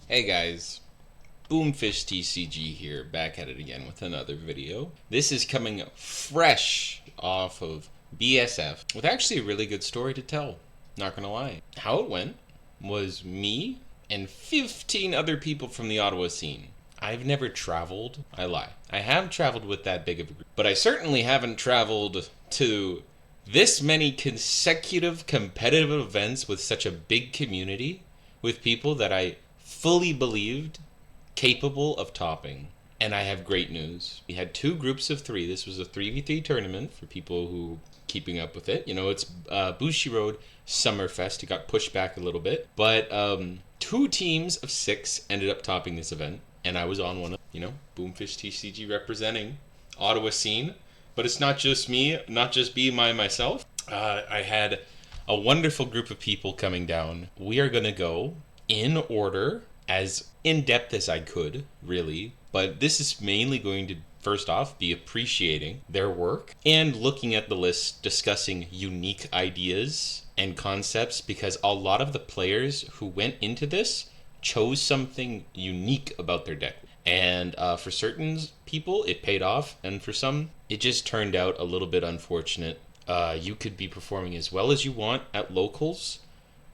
Hey guys, Boomfish TCG here, back at it again with another video. This is coming fresh off of BSF with actually a really good story to tell, not gonna lie. How it went was me and 15 other people from the Ottawa scene. I've never traveled, I lie. I have traveled with that big of a group, but I certainly haven't traveled to this many consecutive competitive events with such a big community with people that I fully believed capable of topping. And I have great news. We had two groups of three. This was a 3v3 tournament for people who keeping up with it. You know, it's Bushi Road Summerfest. It got pushed back a little bit. But two teams of six ended up topping this event. And I was on one of, Boomfish TCG representing Ottawa scene. But it's not just me, not just myself. I had a wonderful group of people coming down. We are going to go in order, as in-depth as I could, really. But this is mainly going to, first off, be appreciating their work and looking at the list, discussing unique ideas and concepts, because a lot of the players who went into this chose something unique about their deck. And for certain people, it paid off, and for some, it just turned out a little bit unfortunate. You could be performing as well as you want at locals,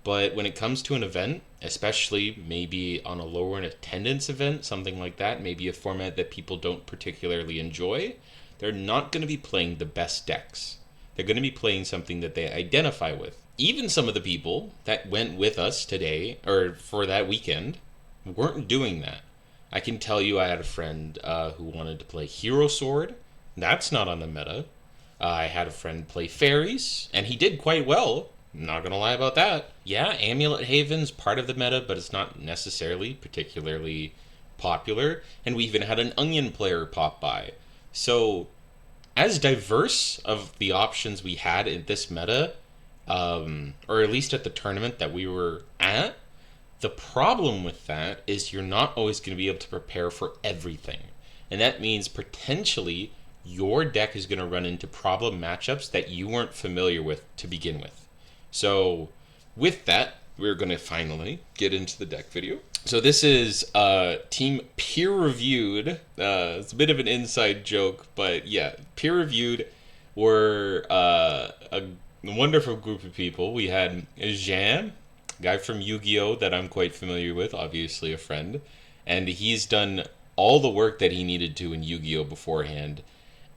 but when it comes to an event, especially maybe on a lower in attendance event, something like that, maybe a format that people don't particularly enjoy, they're not going to be playing the best decks. They're going to be playing something that they identify with. Even some of the people that went with us today, or for that weekend, weren't doing that. I can tell you I had a friend who wanted to play Hero Sword. That's not on the meta. I had a friend play Fairies, and he did quite well. Not gonna lie about that. Yeah, Amulet Haven's part of the meta, but it's not necessarily particularly popular. And we even had an Onion player pop by. So, as diverse of the options we had in this meta, or at least at the tournament that we were at, the problem with that is you're not always going to be able to prepare for everything. And that means potentially your deck is going to run into problem matchups that you weren't familiar with to begin with. So with that, we're going to finally get into the deck video. So this is team peer-reviewed. It's a bit of an inside joke, but yeah, peer-reviewed were a wonderful group of people. We had Jean, guy from Yu-Gi-Oh! That I'm quite familiar with, obviously a friend. And he's done all the work that he needed to in Yu-Gi-Oh! Beforehand.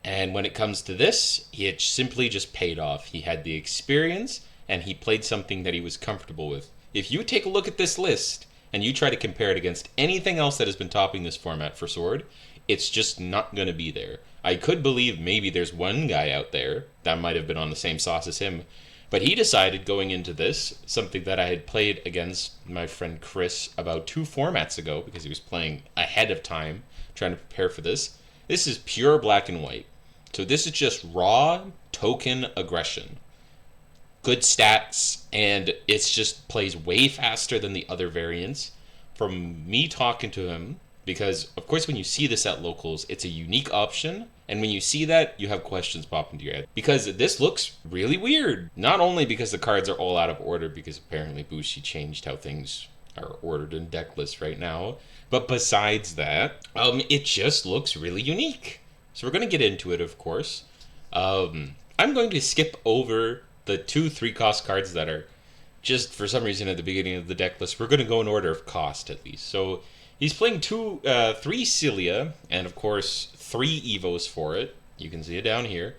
And when it comes to this, it simply just paid off. He had the experience, and he played something that he was comfortable with. If you take a look at this list, and you try to compare it against anything else that has been topping this format for Sword, it's just not going to be there. I could believe maybe there's one guy out there that might have been on the same sauce as him, but he decided going into this, something that I had played against my friend Chris about 2 formats ago, because he was playing ahead of time, trying to prepare for this. This is pure black and white. So this is just raw token aggression. Good stats, and it's just plays way faster than the other variants. From me talking to him, because of course when you see this at locals, it's a unique option, and when you see that, you have questions pop into your head. Because this looks really weird. Not only because the cards are all out of order, because apparently Bushi changed how things are ordered in deck lists right now, but besides that, it just looks really unique. So we're going to get into it, of course. I'm going to skip over the 2 3-cost cards that are just for some reason at the beginning of the deck list. We're going to go in order of cost at least. So he's playing 3 Celia, and of course 3 Evos for it. You can see it down here.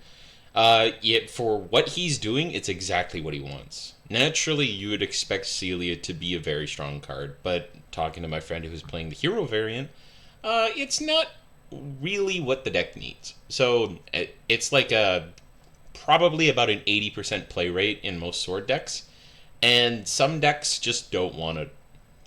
Yet for what he's doing, it's exactly what he wants. Naturally, you would expect Celia to be a very strong card, but talking to my friend who's playing the hero variant, it's not really what the deck needs. So it's like probably about an 80% play rate in most Sword decks, and some decks just don't want it.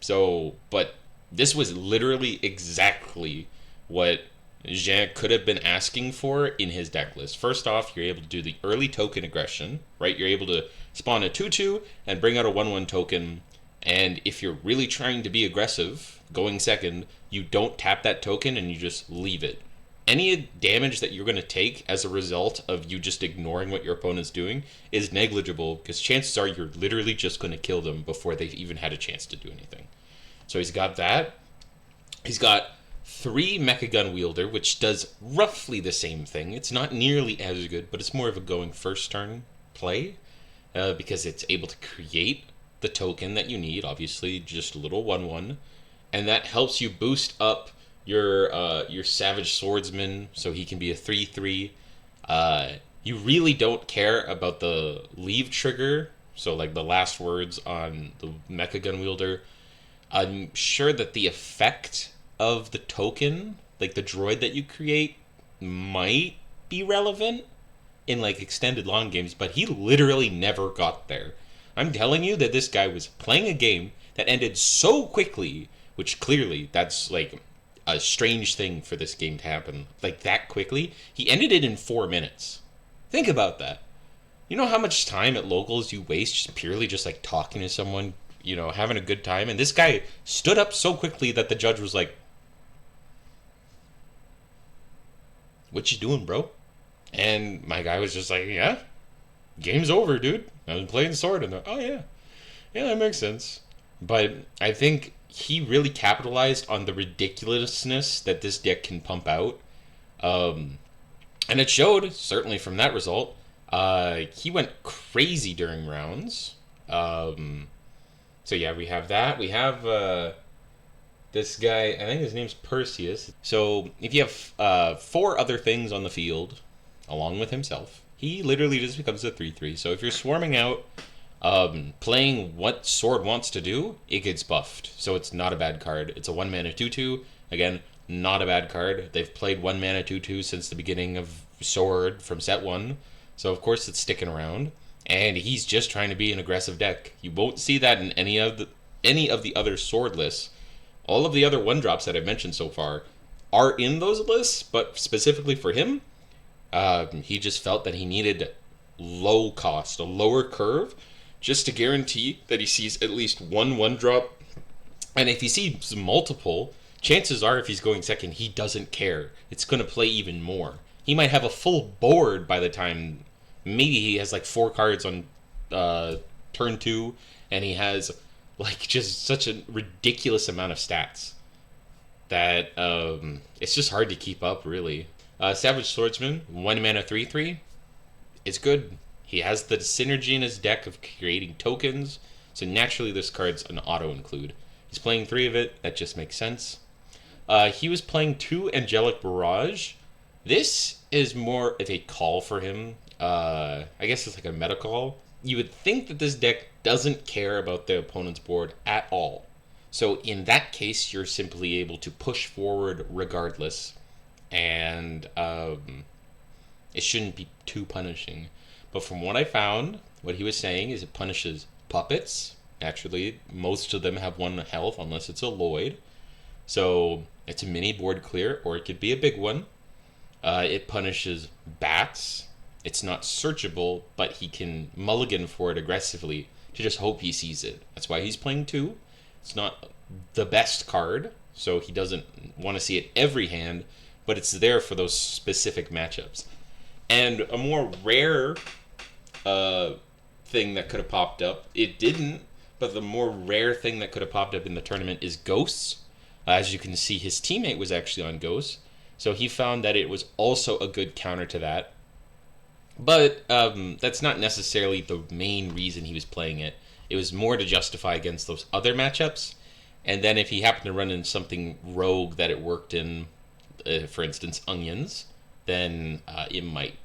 So, but this was literally exactly what Jean could have been asking for in his deck list. First off, you're able to do the early token aggression, right? You're able to spawn a 2/2 and bring out a 1/1 token, and if you're really trying to be aggressive, going second, you don't tap that token and you just leave it. Any damage that you're going to take as a result of you just ignoring what your opponent's doing is negligible, because chances are you're literally just going to kill them before they've even had a chance to do anything. So he's got that. He's got 3 Mecha Gun Wielder, which does roughly the same thing. It's not nearly as good, but it's more of a going first turn play because it's able to create the token that you need, obviously just a little 1/1, and that helps you boost up your Savage Swordsman so he can be a 3/3. You really don't care about the leave trigger, so like the last words on the Mecha Gun Wielder. I'm sure that the effect of the token, like the droid that you create, might be relevant in like extended long games, but he literally never got there. I'm telling you that this guy was playing a game that ended so quickly, which clearly that's like a strange thing for this game to happen like that quickly. He ended it in 4 minutes. Think about that. You know how much time at locals you waste just purely just like talking to someone, having a good time? And this guy stood up so quickly that the judge was like, "What you doing, bro?" And my guy was just like, "Yeah, game's over, dude. I was playing sword." And oh yeah, yeah, that makes sense. But I think he really capitalized on the ridiculousness that this deck can pump out. And it showed, certainly from that result. He went crazy during rounds. So yeah, we have that. We have this guy, I think his name's Perseus. So if you have 4 other things on the field, along with himself, he literally just becomes a 3/3. So if you're swarming out, playing what Sword wants to do, it gets buffed. So it's not a bad card. It's a 1 mana 2/2. Again, not a bad card. They've played 1 mana 2/2 since the beginning of Sword from set 1. So of course it's sticking around. And he's just trying to be an aggressive deck. You won't see that in any of the other Sword lists. All of the other 1-drops that I've mentioned so far are in those lists, but specifically for him, he just felt that he needed low cost, a lower curve, just to guarantee that he sees at least 1/1-drop. And if he sees multiple, chances are if he's going second, he doesn't care. It's going to play even more. He might have a full board by the time, maybe he has like 4 cards on turn 2, and he has like just such a ridiculous amount of stats that it's just hard to keep up, really. Savage Swordsman, 1 mana 3/3. It's good. He has the synergy in his deck of creating tokens, so naturally this card's an auto include. He's playing 3 of it, that just makes sense. He was playing 2 Angelic Barrage. This is more of a call for him. I guess it's like a meta call. You would think that this deck doesn't care about the opponent's board at all. So in that case, you're simply able to push forward regardless, and it shouldn't be too punishing. But from what I found, what he was saying is it punishes puppets. Naturally, most of them have 1 health unless it's a Lloyd. So it's a mini board clear, or it could be a big one. It punishes bats. It's not searchable, but he can mulligan for it aggressively to just hope he sees it. That's why he's playing 2. It's not the best card, so he doesn't want to see it every hand, but it's there for those specific matchups. And a more rare thing that could have popped up, it didn't, but the more rare thing that could have popped up in the tournament is Ghosts. As you can see, his teammate was actually on Ghosts, so he found that it was also a good counter to that. But that's not necessarily the main reason he was playing it. It was more to justify against those other matchups. And then if he happened to run in something rogue that it worked in, for instance, onions, then it might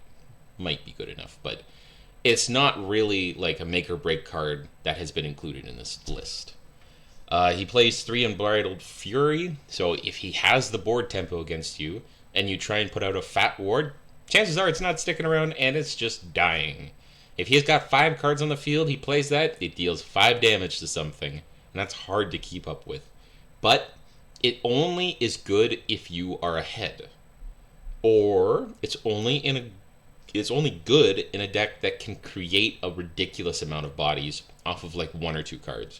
be good enough. But it's not really like a make or break card that has been included in this list. He plays 3 Unbridled Fury, so if he has the board tempo against you and you try and put out a fat ward, chances are it's not sticking around and it's just dying. If he's got 5 cards on the field, he plays that, it deals 5 damage to something, and that's hard to keep up with. But it only is good if you are ahead, or it's only good in a deck that can create a ridiculous amount of bodies off of like 1 or 2 cards.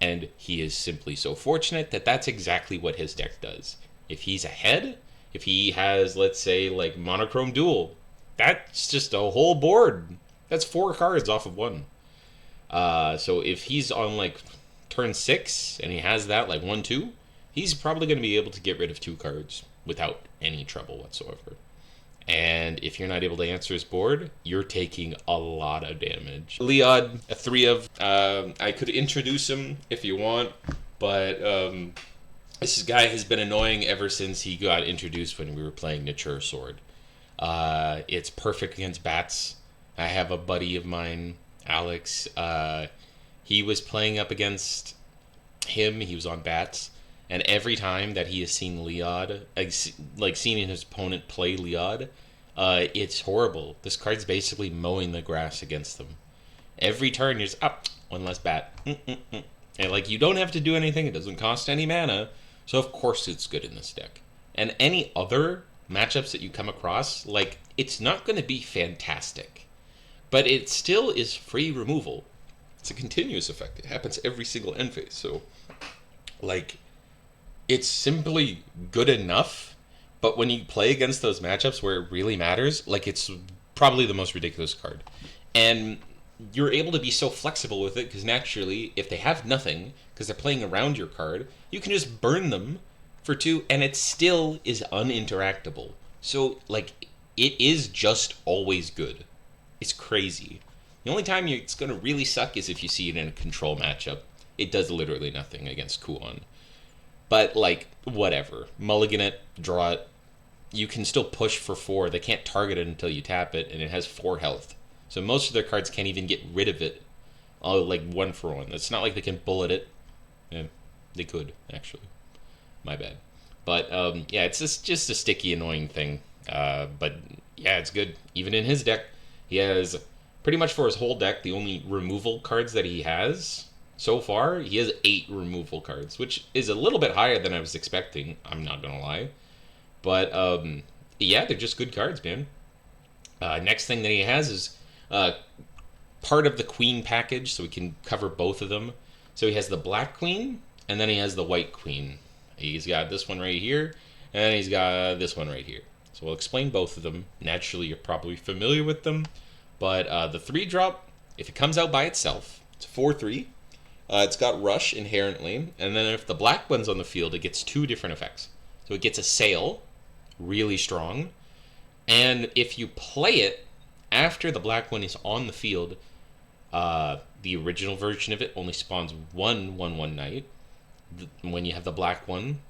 And he is simply so fortunate that that's exactly what his deck does. If he's ahead, if he has, let's say, like Monochrome Duel, that's just a whole board. That's 4 cards off of 1. So if he's on like turn 6 and he has that like 1-2, he's probably going to be able to get rid of 2 cards without any trouble whatsoever. And if you're not able to answer his board, you're taking a lot of damage. Leod, a 3 of. I could introduce him if you want, but this guy has been annoying ever since he got introduced when we were playing Nature Sword. It's perfect against bats. I have a buddy of mine, Alex. He was playing up against him. He was on bats. And every time that he has seen Leod, like seeing his opponent play Leod, it's horrible. This card's basically mowing the grass against them. Every turn, you're just up, 1 less bat. And like, you don't have to do anything. It doesn't cost any mana. So of course it's good in this deck. And any other matchups that you come across, like, it's not going to be fantastic. But it still is free removal. It's a continuous effect. It happens every single end phase. So, like, it's simply good enough, but when you play against those matchups where it really matters, like, it's probably the most ridiculous card. And you're able to be so flexible with it, because naturally, if they have nothing, because they're playing around your card, you can just burn them for 2, and it still is uninteractable. So, like, it is just always good. It's crazy. The only time it's going to really suck is if you see it in a control matchup. It does literally nothing against Kuon. But, like, whatever. Mulligan it, draw it. You can still push for 4. They can't target it until you tap it, and it has 4 health. So most of their cards can't even get rid of it. Oh, like 1 for 1. It's not like they can bullet it. Yeah, they could, actually. My bad. But, yeah, it's just a sticky, annoying thing. But, yeah, it's good. Even in his deck, he has, pretty much for his whole deck, the only removal cards that he has so far, he has 8 removal cards, which is a little bit higher than I was expecting, I'm not gonna lie. But, yeah, they're just good cards, man. Next thing that he has is part of the Queen package, so we can cover both of them. So he has the Black Queen, and then he has the White Queen. He's got this one right here, and he's got this one right here. So we'll explain both of them. Naturally, you're probably familiar with them. But the 3-drop, if it comes out by itself, it's 4/3. It's got Rush inherently, and then if the black one's on the field, it gets 2 different effects. So it gets a Sail, really strong, and if you play it after the black one is on the field, the original version of it only spawns 1/1/1 Knight. When you have the black one,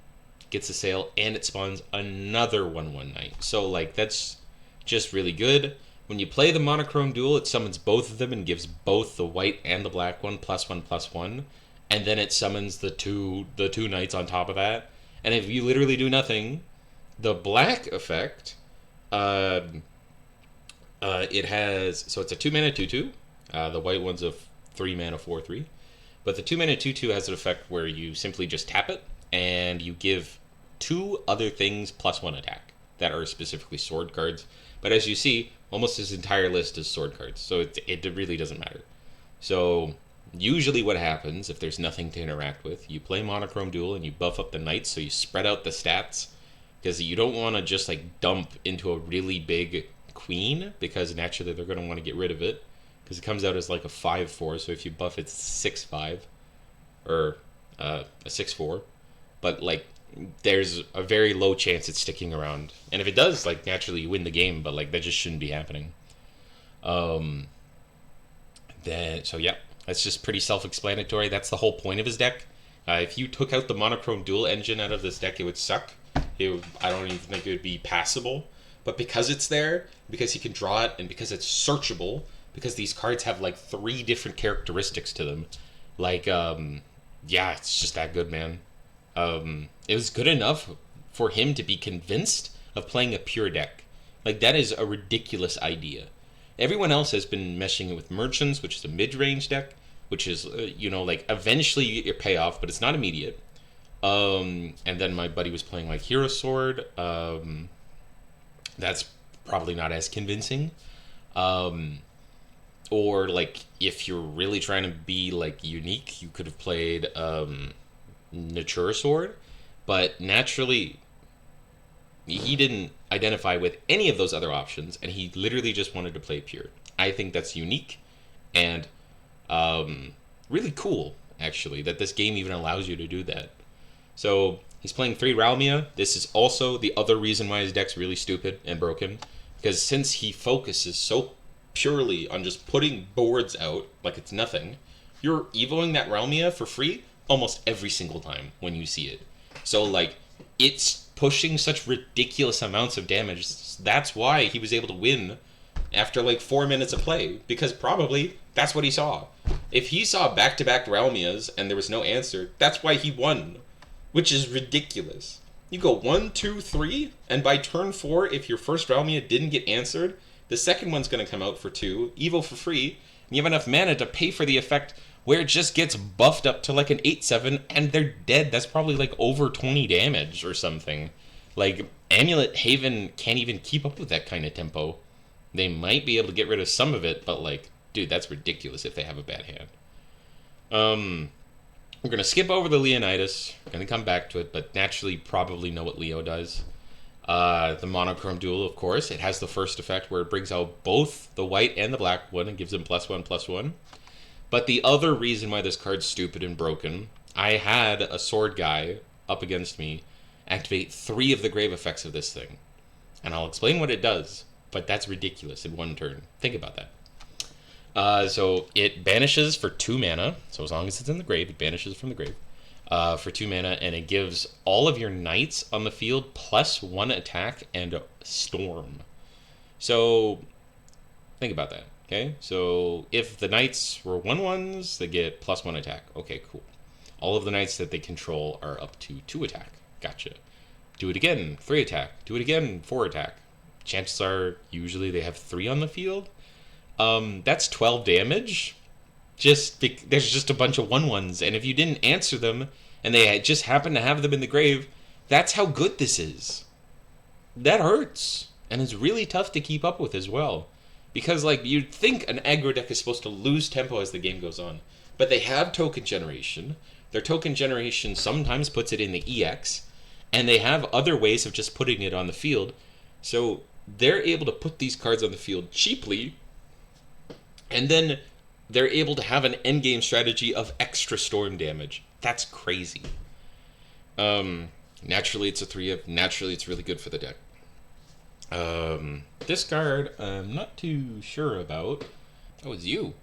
it gets a Sail, and it spawns another 1/1 Knight. So, like, that's just really good. When you play the monochrome duel, it summons both of them and gives both the white and the black one +1/+1, and then it summons the two knights on top of that. And if you literally do nothing, the black effect, it has, so it's a 2-mana 2/2. The white one's a 3-mana 4/3, but the 2-mana 2/2 has an effect where you simply just tap it and you give 2 other things +1 attack that are specifically sword cards. But as you see, almost his entire list is sword cards, so it really doesn't matter. So usually what happens, if there's nothing to interact with, you play Monochrome Duel and you buff up the knights, so you spread out the stats, because you don't want to just like dump into a really big queen, because naturally they're going to want to get rid of it, because it comes out as like a 5/4, so if you buff it's 6/5, or a 6/4, but like there's a very low chance it's sticking around. And if it does, like, naturally you win the game, but like that just shouldn't be happening. So yeah, that's just pretty self-explanatory. That's the whole point of his deck. If you took out the Monochrome Duel engine out of this deck, it would suck. I don't even think it would be passable. But because it's there, because he can draw it, and because it's searchable, because these cards have like 3 different characteristics to them, like, yeah, it's just that good, man. It was good enough for him to be convinced of playing a pure deck. Like, that is a ridiculous idea. Everyone else has been meshing it with Merchants, which is a mid-range deck, which is, like, eventually you get your payoff, but it's not immediate. And then my buddy was playing, like, Hero Sword. That's probably not as convincing. Or, like, if you're really trying to be, like, unique, you could have played Nature Sword, but naturally he didn't identify with any of those other options, and he literally just wanted to play pure. I think that's unique and really cool, actually, that this game even allows you to do that. So He's playing 3 Ralmia. This is also the other reason why his deck's really stupid and broken. Because since he focuses so purely on just putting boards out like it's nothing, you're evoing that Ralmia for free almost every single time when you see it. So, like, it's pushing such ridiculous amounts of damage. That's why he was able to win after, like, 4 minutes of play. Because probably that's what he saw. If he saw back-to-back Ralmias and there was no answer, that's why he won. Which is ridiculous. You go 1, 2, 3, and by turn 4, if your first Ralmia didn't get answered, the second one's going to come out for 2, Evo for free, and you have enough mana to pay for the effect where it just gets buffed up to like an 8-7, and they're dead. That's probably like over 20 damage or something. Like, Amulet Haven can't even keep up with that kind of tempo. They might be able to get rid of some of it, but like, dude, that's ridiculous if they have a bad hand. We're going to skip over the Leonidas. We're going to come back to it, but naturally probably know what Leo does. The Monochrome Duel, of course. It has the first effect where it brings out both the white and the black one and gives them +1/+1. But the other reason why this card's stupid and broken, I had a sword guy up against me activate 3 of the grave effects of this thing. And I'll explain what it does, but that's ridiculous in one turn. Think about that. So it banishes for 2 mana. So as long as it's in the grave, it banishes from the grave for 2 mana, and it gives all of your knights on the field +1 attack and storm. So think about that. Okay, so if the knights were 1/1s, they get +1 attack. Okay, cool. All of the knights that they control are up to 2 attack. Gotcha. Do it again, 3 attack. Do it again, 4 attack. Chances are usually they have 3 on the field. That's 12 damage. There's just a bunch of 1/1s, and if you didn't answer them, and they just happen to have them in the grave, that's how good this is. That hurts, and it's really tough to keep up with as well. Because, like, you'd think an aggro deck is supposed to lose tempo as the game goes on, but they have token generation. Their token generation sometimes puts it in the EX, and they have other ways of just putting it on the field. So they're able to put these cards on the field cheaply, and then they're able to have an endgame strategy of extra storm damage. That's crazy. Naturally, it's a 3-of. Naturally, it's really good for the deck. This card, I'm not too sure about. Oh, it's you.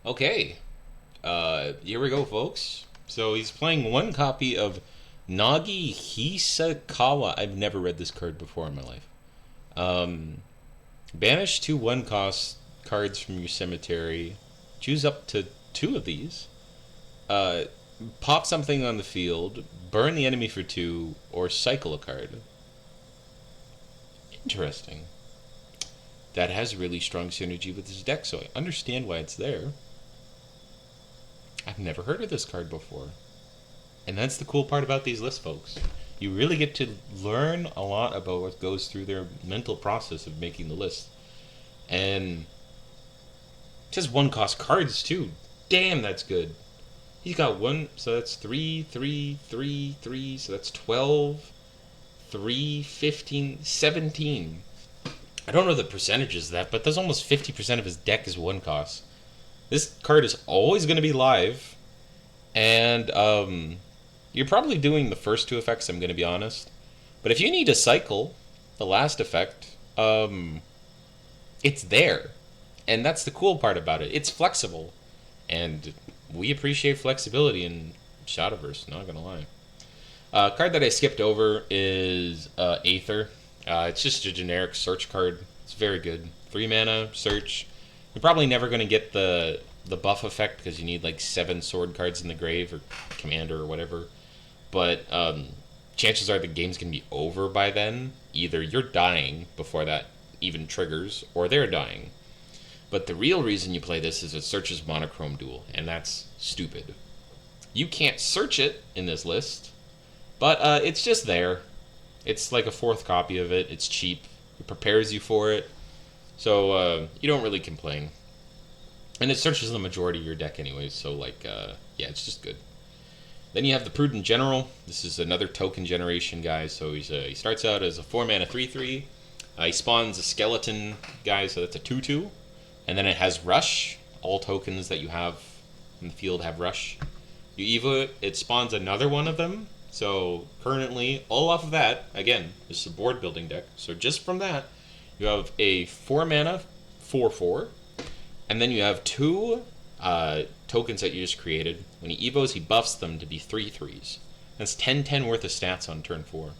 Okay. Here we go, folks. So he's playing 1 copy of Nagi Hisakawa. I've never read this card before in my life. Banish 2 1-cost cards from your cemetery. Choose up to 2 of these. Pop something on the field. Burn the enemy for 2, or cycle a card. Interesting. That has really strong synergy with his deck, so I understand why it's there. I've never heard of this card before. And that's the cool part about these lists, folks. You really get to learn a lot about what goes through their mental process of making the list. And it says 1-cost cards, too. Damn, that's good. He's got 1, so that's 3, 3, 3, 3, so that's 12. 3, 15, 17. I don't know the percentages of that, but there's almost 50% of his deck is 1-cost. This card is always going to be live, and you're probably doing the first 2 effects, I'm going to be honest. But if you need to cycle the last effect, it's there. And that's the cool part about it. It's flexible, and we appreciate flexibility in Shadowverse, not going to lie. Card that I skipped over is Aether. It's just a generic search card. It's very good. 3 mana, search. You're probably never going to get the buff effect because you need like 7 sword cards in the grave or commander or whatever. But chances are the game's going to be over by then. Either you're dying before that even triggers, or they're dying. But the real reason you play this is it searches Monochrome Duel, and that's stupid. You can't search it in this list. But it's just there. It's like a 4th copy of it. It's cheap. It prepares you for it. So you don't really complain. And it searches the majority of your deck anyways. So, like, yeah, it's just good. Then you have the Prudent General. This is another token generation guy. So he starts out as a 4-mana 3/3. He spawns a skeleton guy, so that's a 2/2. And then it has Rush. All tokens that you have in the field have Rush. You evo it. It spawns another one of them. So currently, all off of that, again, this is a board building deck. So just from that, you have a 4 mana 4/4, and then you have 2 tokens that you just created. When he evos, he buffs them to be 3/3s. That's 10/10 worth of stats on turn 4.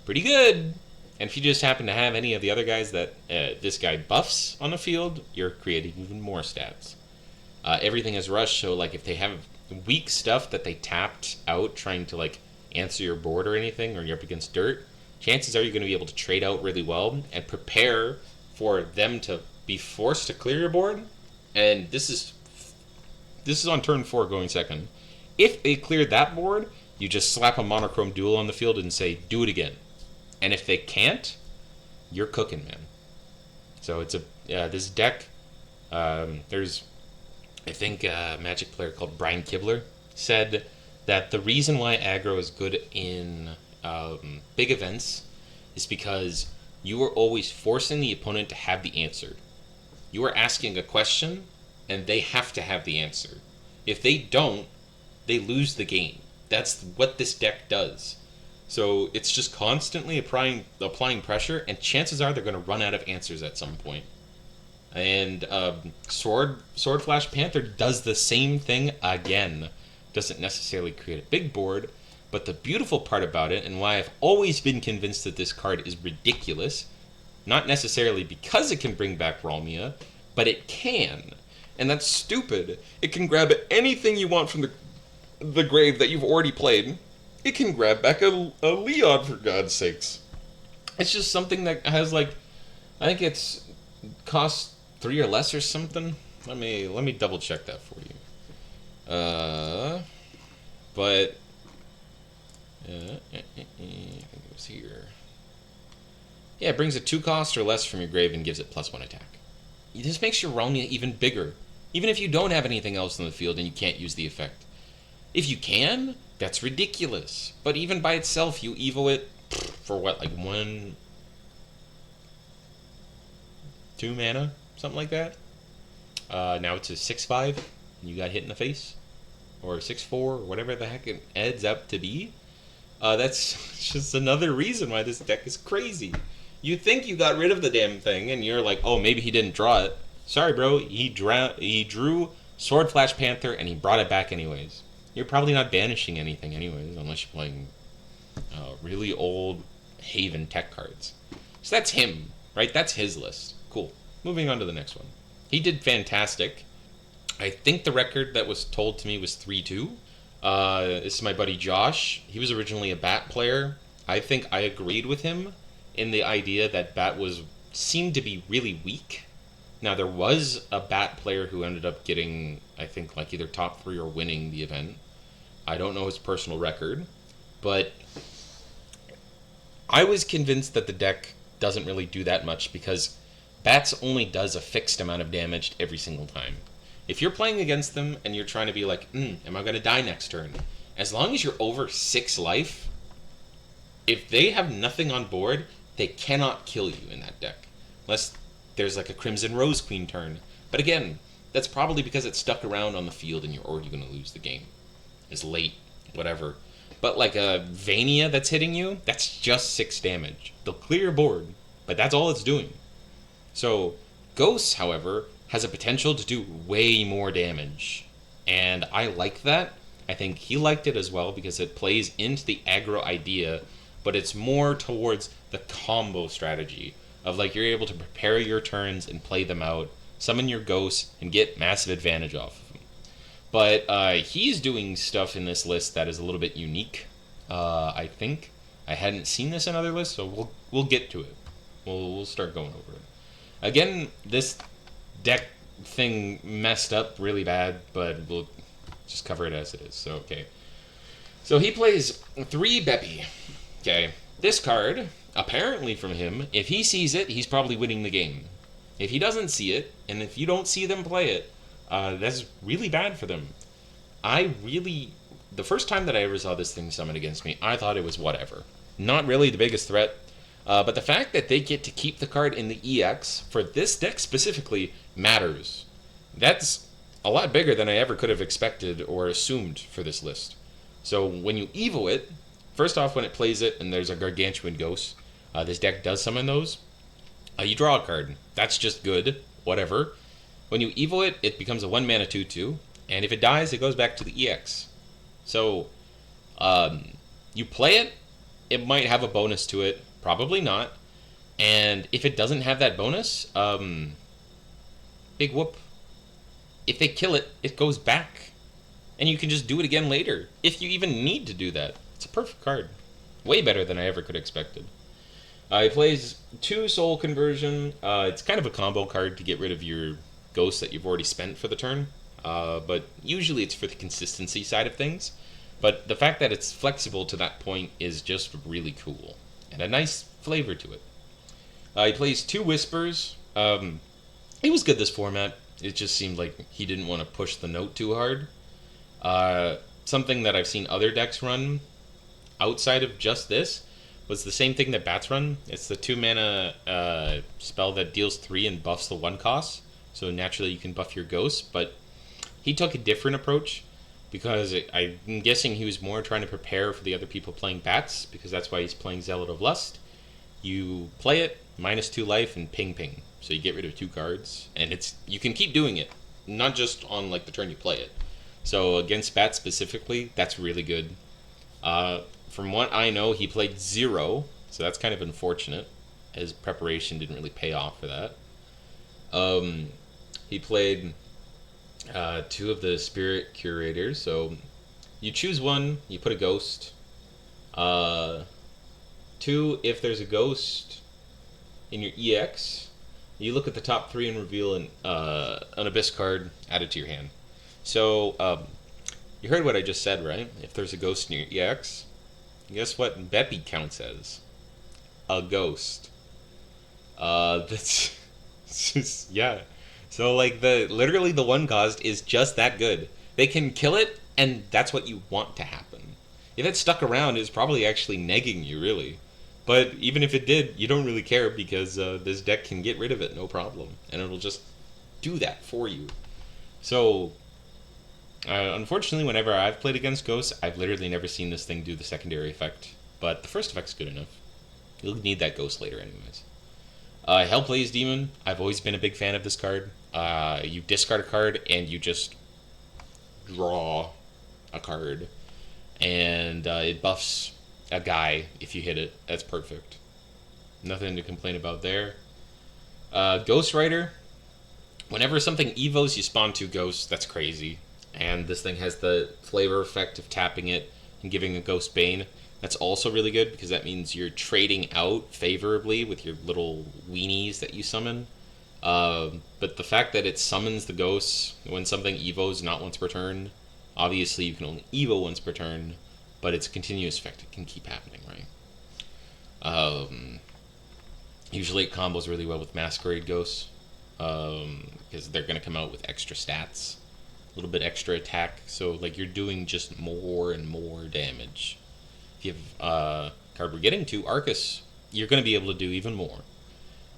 Pretty good. And if you just happen to have any of the other guys that this guy buffs on the field, you're creating even more stats. Everything is rush, so like if they have weak stuff that they tapped out trying to like answer your board or anything, or you're up against dirt, chances are you're going to be able to trade out really well and prepare for them to be forced to clear your board. And this is on turn 4 going second. If they clear that board, you just slap a monochrome duel on the field and say, do it again. And if they can't, you're cooking, man. So it's this deck, there's, I think, a Magic player called Brian Kibler said that the reason why aggro is good in big events is because you are always forcing the opponent to have the answer. You are asking a question, and they have to have the answer. If they don't, they lose the game. That's what this deck does. So it's just constantly applying pressure, and chances are they're going to run out of answers at some point. And Sword Flash Panther does the same thing again. Doesn't necessarily create a big board, but the beautiful part about it, and why I've always been convinced that this card is ridiculous, not necessarily because it can bring back Ralmia, but it can. And that's stupid. It can grab anything you want from the grave that you've already played. It can grab back a Leon, for God's sakes. It's just something that has, like, I think it's cost 3 or less or something. Let me double check that for you. But I think it was here. Yeah, it brings a 2 cost or less from your grave and gives it +1 attack. This makes your Ralmia even bigger, even if you don't have anything else in the field and you can't use the effect. If you can, that's ridiculous. But even by itself, you evo it for what, like 1, 2 mana, something like that. Now it's a 6/5, and you got hit in the face, or 6/4, or whatever the heck it adds up to be. That's just another reason why this deck is crazy. You think you got rid of the damn thing, and you're like, oh, maybe he didn't draw it. Sorry, bro. He drew Sword Flash Panther, and he brought it back anyways. You're probably not banishing anything anyways, unless you're playing really old Haven tech cards. So that's him, right? That's his list. Cool. Moving on to the next one. He did fantastic. I think the record that was told to me was 3-2. This is my buddy Josh. He was originally a Bat player. I think I agreed with him in the idea that Bat seemed to be really weak. Now, there was a Bat player who ended up getting, I think, like either top 3 or winning the event. I don't know his personal record, but I was convinced that the deck doesn't really do that much because Bats only does a fixed amount of damage every single time. If you're playing against them and you're trying to be like, am I going to die next turn? As long as you're over 6 life, if they have nothing on board, they cannot kill you in that deck. Unless there's like a Crimson Rose Queen turn. But again, that's probably because it's stuck around on the field and you're already going to lose the game. It's late, whatever. But like a Vania that's hitting you, that's just 6 damage. They'll clear your board, but that's all it's doing. So, Ghosts, however, has a potential to do way more damage. And I like that. I think he liked it as well because it plays into the aggro idea, but it's more towards the combo strategy of like you're able to prepare your turns and play them out, summon your ghosts, and get massive advantage off of them. But he's doing stuff in this list that is a little bit unique, I think. I hadn't seen this in other lists, so we'll get to it. We'll start going over it. Again, this deck thing messed up really bad, but we'll just cover it as it is. So, okay. So he plays 3 Beppy. Okay. This card, apparently from him, if he sees it, he's probably winning the game. If he doesn't see it, and if you don't see them play it, that's really bad for them. The first time that I ever saw this thing summoned against me, I thought it was whatever. Not really the biggest threat. But the fact that they get to keep the card in the EX for this deck specifically matters. That's a lot bigger than I ever could have expected or assumed for this list. So when you evo it, first off, when it plays it and there's a gargantuan ghost, this deck does summon those. You draw a card. That's just good. Whatever. When you evo it, it becomes a 1 mana 2/2, and if it dies, it goes back to the EX. So, you play it, it might have a bonus to it, probably not. And if it doesn't have that bonus, big whoop. If they kill it, it goes back. And you can just do it again later, if you even need to do that. It's a perfect card. Way better than I ever could have expected. He plays 2 Soul Conversion. It's kind of a combo card to get rid of your ghosts that you've already spent for the turn. But usually it's for the consistency side of things. But the fact that it's flexible to that point is just really cool. And a nice flavor to it. He plays 2 Whispers. It was good this format. It just seemed like he didn't want to push the note too hard. Something that I've seen other decks run outside of just this was the same thing that Bats run. It's the 2 mana spell that deals 3 and buffs the 1 cost. So naturally you can buff your ghosts, but he took a different approach because I'm guessing he was more trying to prepare for the other people playing Bats, because that's why he's playing Zealot of Lust. You play it, -2 life, and ping ping. So you get rid of 2 cards, and you can keep doing it, not just on like the turn you play it. So against Bats specifically, that's really good. From what I know, he played 0, so that's kind of unfortunate. His preparation didn't really pay off for that. He played 2 of the Spirit Curators, so you choose one, you put a ghost. 2, if there's a ghost in your EX, you look at the top 3 and reveal an Abyss card added to your hand. So, you heard what I just said, right? If there's a ghost in your EX, guess what Beppy counts as? A ghost. That's just, yeah. So, like, literally the 1 cost is just that good. They can kill it, and that's what you want to happen. If it stuck around, it's probably actually negging you, really. But even if it did, you don't really care, because this deck can get rid of it, no problem. And it'll just do that for you. So, unfortunately, whenever I've played against Ghosts, I've literally never seen this thing do the secondary effect. But the first effect's good enough. You'll need that Ghost later anyways. Hellblaze Demon. I've always been a big fan of this card. You discard a card, and you just draw a card. And it buffs a guy if you hit it. That's perfect. Nothing to complain about there. Ghost Rider. Whenever something evos, you spawn 2 ghosts. That's crazy. And this thing has the flavor effect of tapping it and giving a Ghost Bane. That's also really good, because that means you're trading out favorably with your little weenies that you summon. But the fact that it summons the ghosts when something evos not once per turn, obviously you can only evo once per turn, but it's a continuous effect. It can keep happening, right? Usually it combos really well with Masquerade Ghosts, because they're going to come out with extra stats, a little bit extra attack, so like you're doing just more and more damage. If you have card we're getting to, Arcus, you're going to be able to do even more.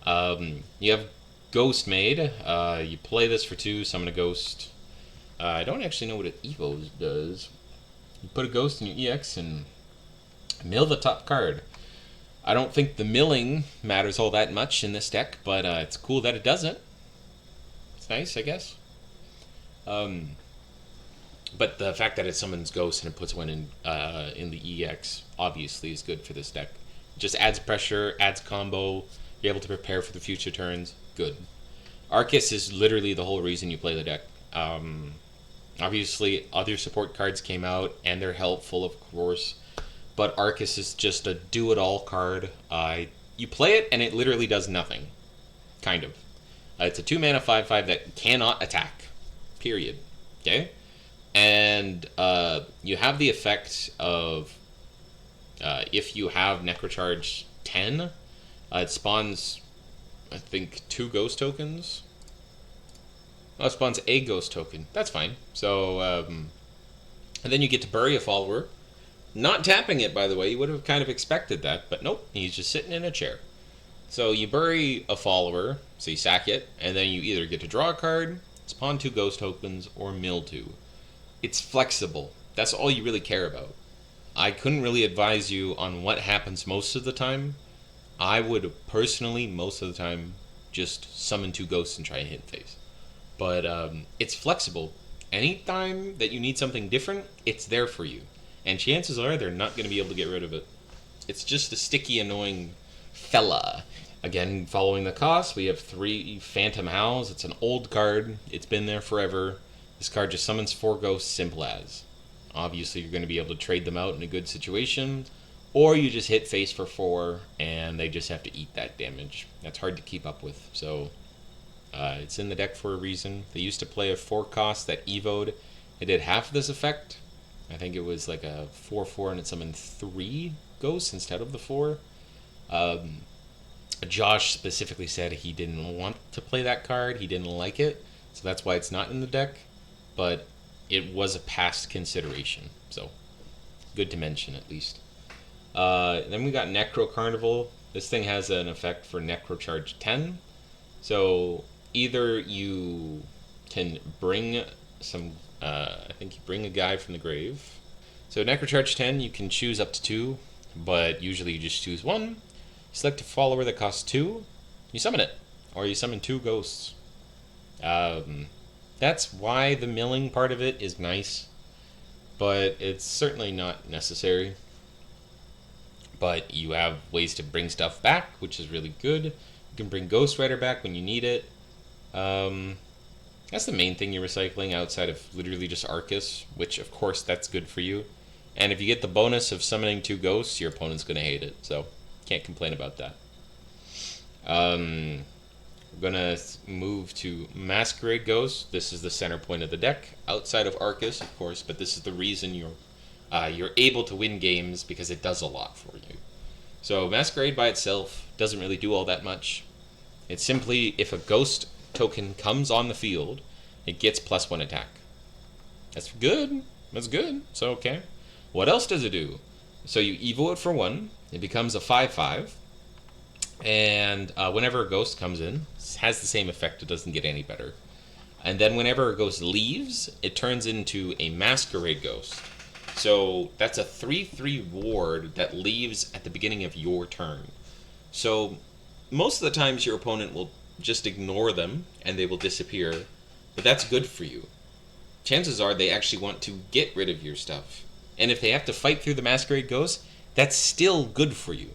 You have Ghost Maid. You play this for 2, summon a ghost. I don't actually know what it evos does. You put a ghost in your EX and mill the top card. I don't think the milling matters all that much in this deck, but it's cool that it doesn't. It's nice, I guess. But the fact that it summons ghosts and it puts one in the EX obviously is good for this deck. It just adds pressure, adds combo. You're able to prepare for the future turns. Good. Arcus is literally the whole reason you play the deck. Obviously, other support cards came out, and they're helpful, of course. But Arcus is just a do-it-all card. You play it, and it literally does nothing. Kind of. It's a 2-mana 5/5 that cannot attack. Period. Okay? And you have the effect of, if you have Necrocharge 10, it spawns, I think, 2 ghost tokens. Oh, it spawns a ghost token. That's fine. So, and then you get to bury a follower. Not tapping it, by the way. You would have kind of expected that, but nope. He's just sitting in a chair. So you bury a follower, so you sack it, and then you either get to draw a card, spawn 2 ghost tokens, or mill 2. It's flexible. that's all you really care about. I couldn't really advise you on what happens most of the time. I would personally, most of the time, just summon 2 ghosts and try and hit face. But it's flexible. Anytime that you need something different, it's there for you. And chances are they're not going to be able to get rid of it. It's just a sticky, annoying fella. Again, following the cost, we have 3 Phantom Howls. It's an old card. It's been there forever. This card just summons 4 ghosts, simple as. Obviously, you're going to be able to trade them out in a good situation, or you just hit face for 4, and they just have to eat that damage. That's hard to keep up with, so it's in the deck for a reason. They used to play a 4 cost that evoed. It did half of this effect. I think it was like a 4/4, and it summoned 3 ghosts instead of the 4. Josh specifically said he didn't want to play that card. He didn't like it, so that's why it's not in the deck. But it was a past consideration, so good to mention at least. Then we got Necro Carnival. This thing has an effect for Necro Charge 10. So either you can bring some, I think you bring a guy from the grave. So Necro Charge 10, you can choose up to 2, but usually you just choose 1. You select a follower that costs 2, you summon it, or you summon 2 ghosts. That's why the milling part of it is nice, but it's certainly not necessary. But you have ways to bring stuff back, which is really good. You can bring Ghost Rider back when you need it. That's the main thing you're recycling outside of literally just Arcus, which of course that's good for you. And if you get the bonus of summoning 2 ghosts, your opponent's going to hate it, so can't complain about that. We're going to move to Masquerade Ghost. This is the center point of the deck, outside of Arcus, of course, but this is the reason you're able to win games, because it does a lot for you. So Masquerade by itself doesn't really do all that much. It's simply, if a ghost token comes on the field, it gets +1 attack. That's good. That's good. So, okay. What else does it do? So you evo it for 1. It becomes a 5/5. And whenever a ghost comes in, it has the same effect. It doesn't get any better. And then whenever a ghost leaves, it turns into a Masquerade Ghost. So that's a 3/3 ward that leaves at the beginning of your turn. So most of the times your opponent will just ignore them and they will disappear. But that's good for you. Chances are they actually want to get rid of your stuff. And if they have to fight through the Masquerade Ghost, that's still good for you.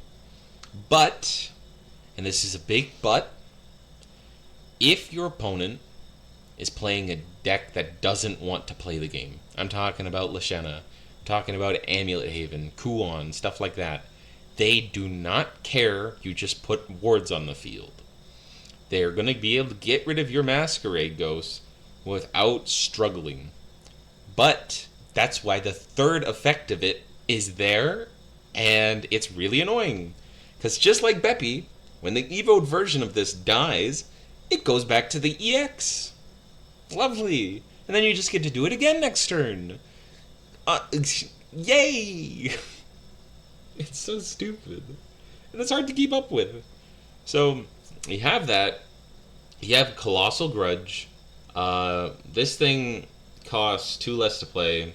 But, and this is a big but, if your opponent is playing a deck that doesn't want to play the game, I'm talking about Lashana, I'm talking about Amulet Haven, Kuon, stuff like that, they do not care you just put wards on the field. They are going to be able to get rid of your Masquerade Ghost without struggling. But that's why the third effect of it is there, and it's really annoying. Because just like Beppy, when the evoed version of this dies, it goes back to the EX. Lovely. And then you just get to do it again next turn. Yay! It's so stupid. And it's hard to keep up with. So, you have that. You have Colossal Grudge. This thing costs 2 less to play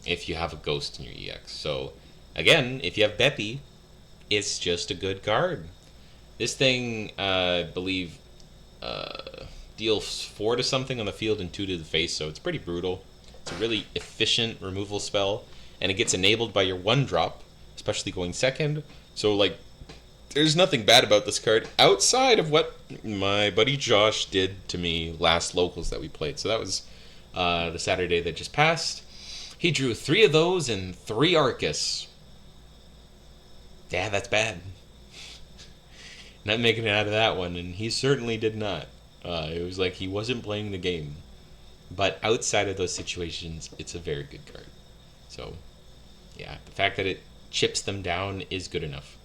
if you have a ghost in your EX. So, again, if you have Beppy, it's just a good card. This thing, I believe, deals 4 to something on the field and 2 to the face, so it's pretty brutal. It's a really efficient removal spell, and it gets enabled by your 1-drop, especially going second. So, like, there's nothing bad about this card outside of what my buddy Josh did to me last locals that we played. So that was the Saturday that just passed. He drew 3 of those and 3 Arcus. Yeah, that's bad. Not making it out of that one, and he certainly did not. It was like he wasn't playing the game. But outside of those situations, it's a very good card. So, yeah, the fact that it chips them down is good enough.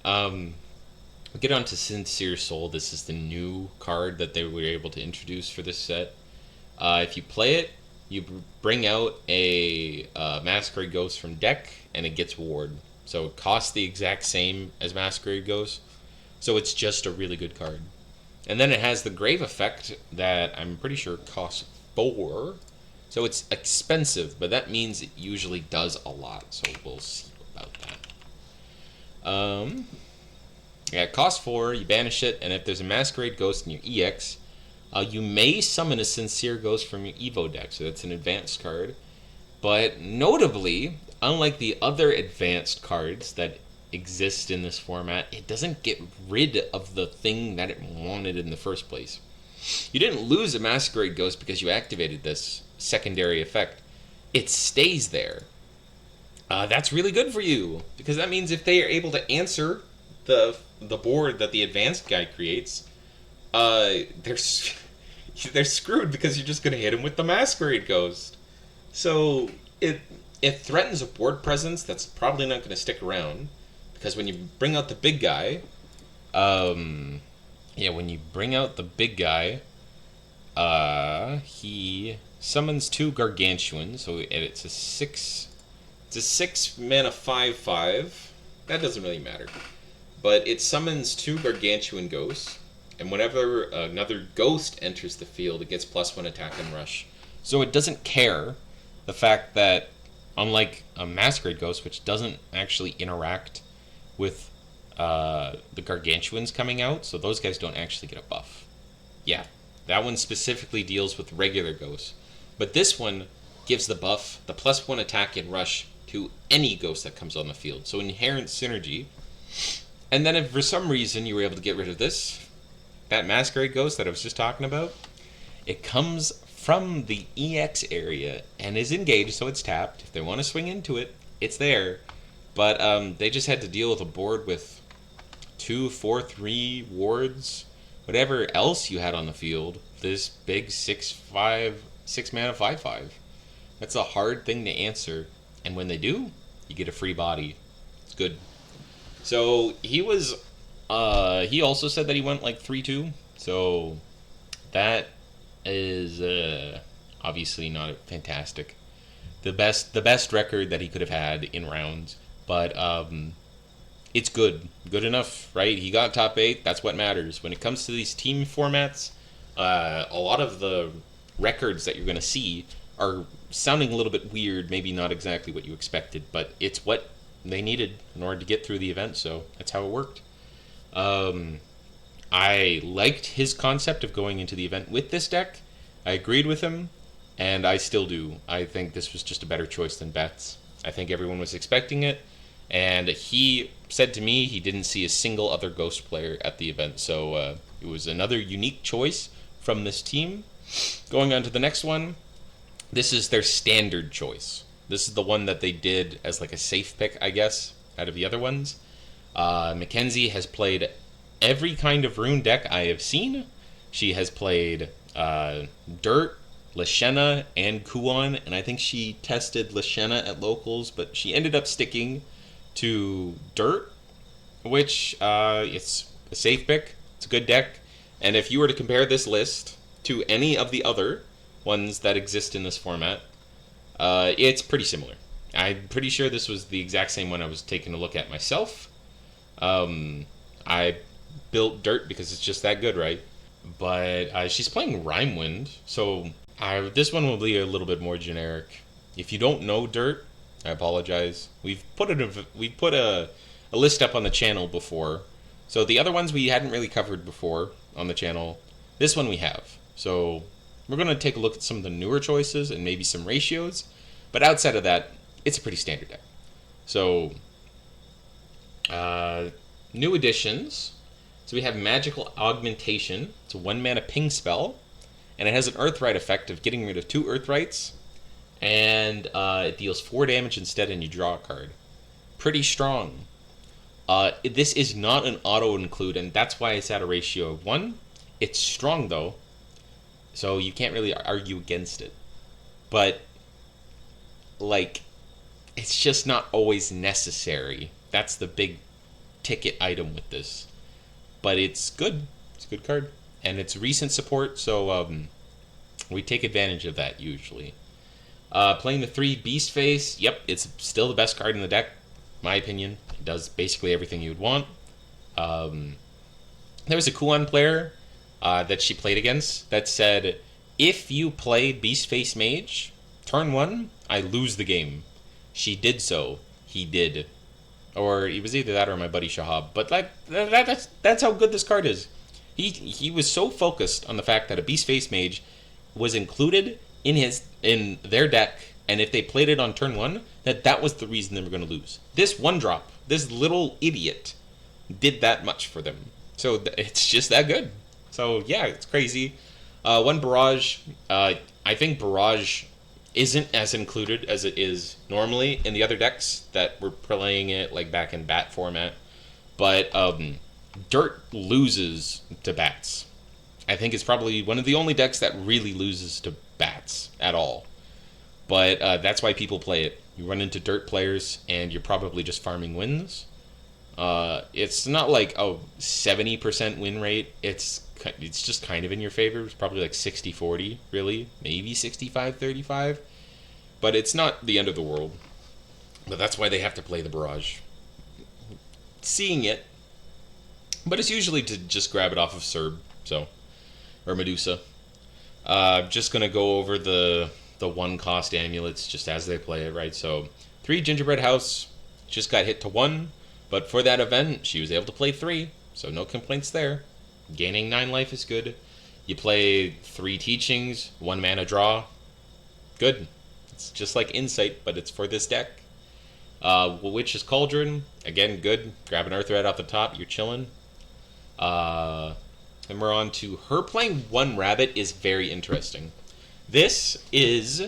We'll get on to Sincere Soul. This is the new card that they were able to introduce for this set. If you play it, you bring out a Masquerade Ghost from deck, and it gets ward. So it costs the exact same as Masquerade Ghost. So it's just a really good card. And then it has the Grave effect that I'm pretty sure costs 4. So it's expensive, but that means it usually does a lot. So we'll see about that. Yeah, cost 4, you banish it, and if there's a Masquerade Ghost in your EX, you may summon a Sincere Ghost from your Evo deck. So that's an advanced card. But notably, unlike the other advanced cards that exist in this format, it doesn't get rid of the thing that it wanted in the first place. You didn't lose a Masquerade Ghost because you activated this secondary effect. It stays there. That's really good for you, because that means if they are able to answer the board that the advanced guy creates, they're screwed, because you're just going to hit him with the Masquerade Ghost. So it threatens a board presence that's probably not going to stick around, because when you bring out the big guy, when you bring out the big guy, he summons 2 Gargantuans, so it's a 6 mana 5/5. That doesn't really matter. But it summons 2 Gargantuan ghosts, and whenever another ghost enters the field, it gets +1 attack and rush. So it doesn't care the fact that, unlike a Masquerade Ghost, which doesn't actually interact with the Gargantuans coming out, so those guys don't actually get a buff. Yeah, that one specifically deals with regular ghosts. But this one gives the buff, the +1 attack and rush, to any ghost that comes on the field. So inherent synergy. And then if for some reason you were able to get rid of that Masquerade Ghost that I was just talking about, it comes from the EX area and is engaged, so it's tapped. If they want to swing into it, it's there. But they just had to deal with a board with 2 4/3 wards, whatever else you had on the field. This big 6 mana 5/5. That's a hard thing to answer, and when they do, you get a free body. It's good. So he was. He also said that he went like 3-2. So that is obviously not fantastic. The best record that he could have had in rounds, but it's good enough, right? He got top 8. That's what matters when it comes to these team formats. A lot of the records that you're going to see are sounding a little bit weird, maybe not exactly what you expected, but it's what they needed in order to get through the event, so that's how it worked. I liked his concept of going into the event with this deck. I agreed with him, and I still do. I think this was just a better choice than Betts. I think everyone was expecting it, and he said to me he didn't see a single other Ghost player at the event, so it was another unique choice from this team. Going on to the next one, this is their standard choice. This is the one that they did as like a safe pick, I guess, out of the other ones. Mackenzie has played every kind of rune deck I have seen. She has played Dirt, Lashena, and Kuon, and I think she tested Lashena at locals, but she ended up sticking to Dirt, which it's a safe pick. It's a good deck, and if you were to compare this list to any of the other ones that exist in this format, it's pretty similar. I'm pretty sure this was the exact same one I was taking a look at myself. I built Dirt because it's just that good, right? But she's playing Rhymewind, so this one will be a little bit more generic. If you don't know Dirt, I apologize. We've put a list up on the channel before, so the other ones we hadn't really covered before on the channel. This one we have. So we're going to take a look at some of the newer choices and maybe some ratios, but outside of that, it's a pretty standard deck. So new additions. So we have Magical Augmentation. It's a 1 mana ping spell, and it has an Earthright effect of getting rid of 2 Earthrights, and it deals 4 damage instead, and you draw a card. Pretty strong. This is not an auto-include, and that's why it's at a ratio of 1. It's strong, though, so you can't really argue against it. But, like, it's just not always necessary. That's the big ticket item with this. But it's good. It's a good card. And it's recent support, so we take advantage of that usually. Playing the 3 Beast Face, yep, it's still the best card in the deck, my opinion. It does basically everything you'd want. There was a Kuon player that she played against that said, if you play Beast Face Mage, Turn 1, I lose the game. She did so. He did. Or it was either that or my buddy Shahab. But like that's how good this card is. He was so focused on the fact that a Beast Face Mage was included in their deck, and if they played it on turn 1, that was the reason they were going to lose. This one drop, this little idiot, did that much for them. So it's just that good. So yeah, it's crazy. One Barrage. I think Barrage isn't as included as it is normally in the other decks that were playing it like back in Bat format. But Dirt loses to Bats. I think it's probably one of the only decks that really loses to Bats at all. But that's why people play it. You run into Dirt players and you're probably just farming wins. It's not like a 70% win rate. It's just kind of in your favor. It's probably like 60-40, really. Maybe 65-35. But it's not the end of the world. But that's why they have to play the Barrage. Seeing it. But it's usually to just grab it off of Serb, or Medusa. Just going to go over the one-cost amulets just as they play it, right? So, 3 Gingerbread House. Just got hit to 1. But for that event, she was able to play 3. So no complaints there. Gaining 9 life is good. You play 3 Teachings, 1 mana draw. Good. It's just like Insight, but it's for this deck. Witch's Cauldron, again, good. Grab an Earth Red off the top, you're chilling. And we're on to her playing 1 Rabbit is very interesting. This is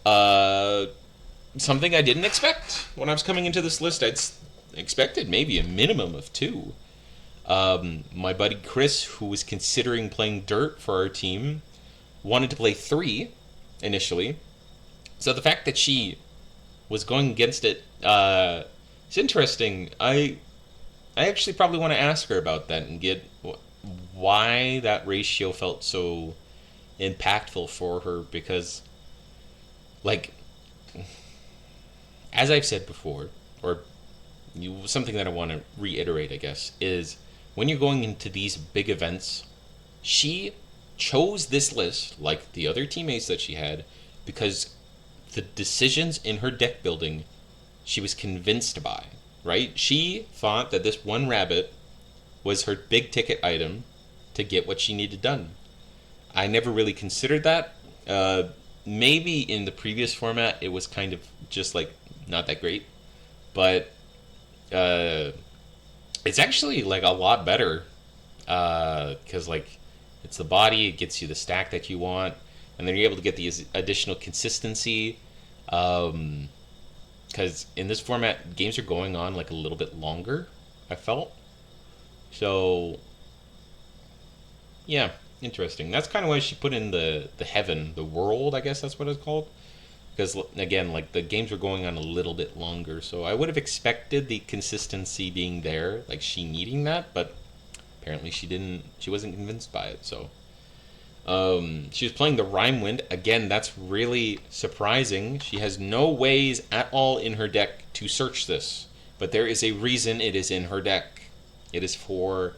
something I didn't expect when I was coming into this list. I'd expected maybe a minimum of 2. My buddy Chris, who was considering playing Dirt for our team, wanted to play 3 initially. So the fact that she was going against it, it's interesting. I actually probably want to ask her about that and get why that ratio felt so impactful for her, because, like, as I've said before, or something that I want to reiterate, I guess, is when you're going into these big events, she chose this list, like the other teammates that she had, because the decisions in her deck building she was convinced by, right? She thought that this 1 Rabbit was her big ticket item to get what she needed done. I never really considered that. Maybe in the previous format it was kind of just like not that great, but it's actually like a lot better, because like it's the body, it gets you the stack that you want, and then you're able to get the additional consistency, because in this format games are going on like a little bit longer, I felt. So yeah, interesting. That's kind of why she put in the heaven, the world, I guess that's what it's called. Because, again, like, the games were going on a little bit longer, so I would have expected the consistency being there, like, she needing that, but apparently she wasn't convinced by it, so. She was playing the Rime Wind. Again, that's really surprising. She has no ways at all in her deck to search this, but there is a reason it is in her deck. It is for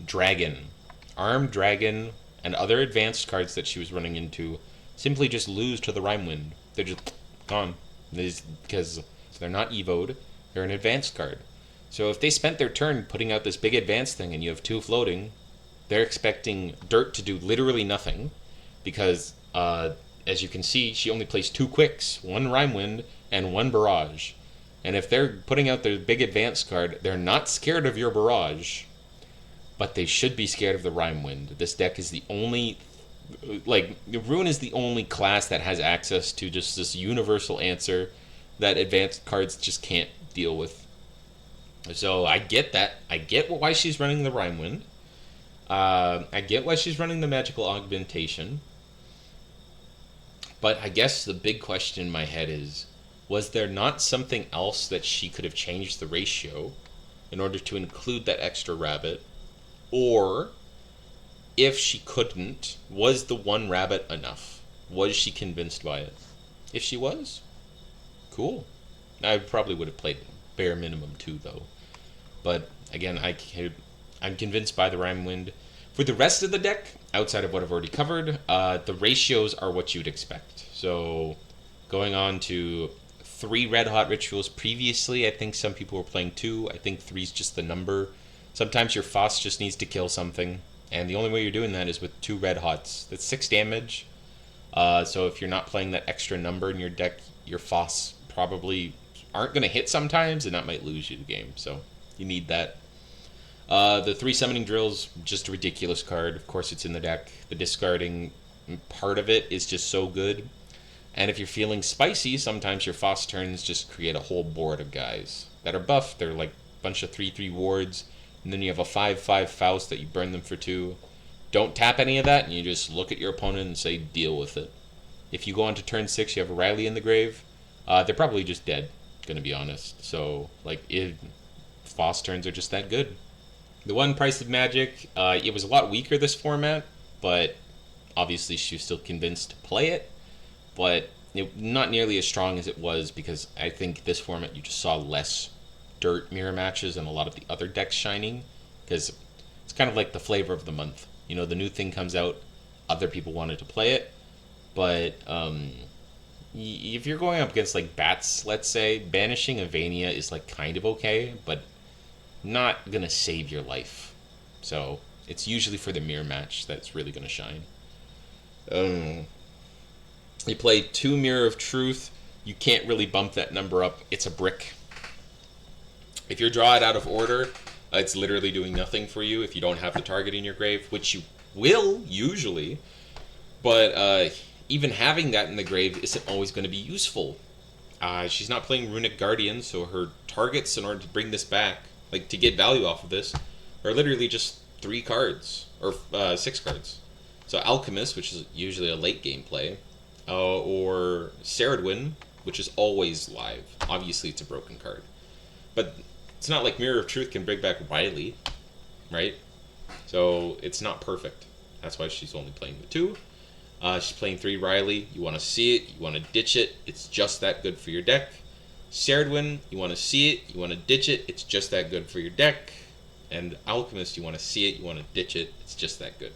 Dragon. Armed Dragon and other advanced cards that she was running into simply just lose to the Rime Wind. They're just gone. Because they're not evoed. They're an advanced card. So if they spent their turn putting out this big advanced thing and you have 2 floating, they're expecting Dirt to do literally nothing. Because, as you can see, she only plays 2 quicks. 1 Rime Wind and 1 Barrage. And if they're putting out their big advanced card, they're not scared of your Barrage. But they should be scared of the Rime Wind. This deck is the only... Like, Ruin is the only class that has access to just this universal answer that advanced cards just can't deal with. So I get that. I get why she's running the Rime Wind. I get why she's running the Magical Augmentation. But I guess the big question in my head is, was there not something else that she could have changed the ratio in order to include that extra rabbit? Or... if she couldn't, was the 1 Rabbit enough? Was she convinced by it? If she was, cool. I probably would have played bare minimum 2, though. But, again, I'm convinced by the Rime Wind. For the rest of the deck, outside of what I've already covered, the ratios are what you'd expect. So, Going on to 3 red hot rituals. Previously, I think some people were playing 2. I think 3 is just the number. Sometimes your Foss just needs to kill something, and the only way you're doing that is with 2 red hots. That's 6 damage. So if you're not playing that extra number in your deck, your Foss probably aren't going to hit sometimes, and that might lose you the game. So you need that. The 3 summoning drills, just a ridiculous card. Of course, it's in the deck. The discarding part of it is just so good. And if you're feeling spicy, sometimes your Foss turns just create a whole board of guys that are buffed. They're like a bunch of 3/3 wards, and then you have a 5/5 Faust that you burn them for 2. Don't tap any of that, and you just look at your opponent and say, deal with it. If you go on to turn 6, you have a Riley in the grave. They're probably just dead, gonna be honest. So, like, Foss turns are just that good. The one Price of Magic, it was a lot weaker this format, but obviously she was still convinced to play it. But not nearly as strong as it was, because I think this format you just saw less dirt mirror matches and a lot of the other decks shining, because it's kind of like the flavor of the month. You know, the new thing comes out, other people wanted to play it, but if you're going up against like Bats, let's say, banishing Avania is like kind of okay, but not gonna save your life. So it's usually for the mirror match that's really gonna shine. You play 2 Mirror of Truth, you can't really bump that number up. It's a brick. If you draw it out of order, it's literally doing nothing for you if you don't have the target in your grave, which you will, usually. But even having that in the grave isn't always going to be useful. She's not playing Runic Guardian, so her targets, in order to bring this back, like to get value off of this, are literally just 3 cards, or 6 cards. So Alchemist, which is usually a late game play, or Ceridwen, which is always live. Obviously, it's a broken card. But it's not like Mirror of Truth can bring back Riley, right? So it's not perfect. That's why she's only playing with 2. She's playing 3 Riley. You want to see it, you want to ditch it. It's just that good for your deck. Ceridwen, you want to see it, you want to ditch it. It's just that good for your deck. And Alchemist, you want to see it, you want to ditch it. It's just that good.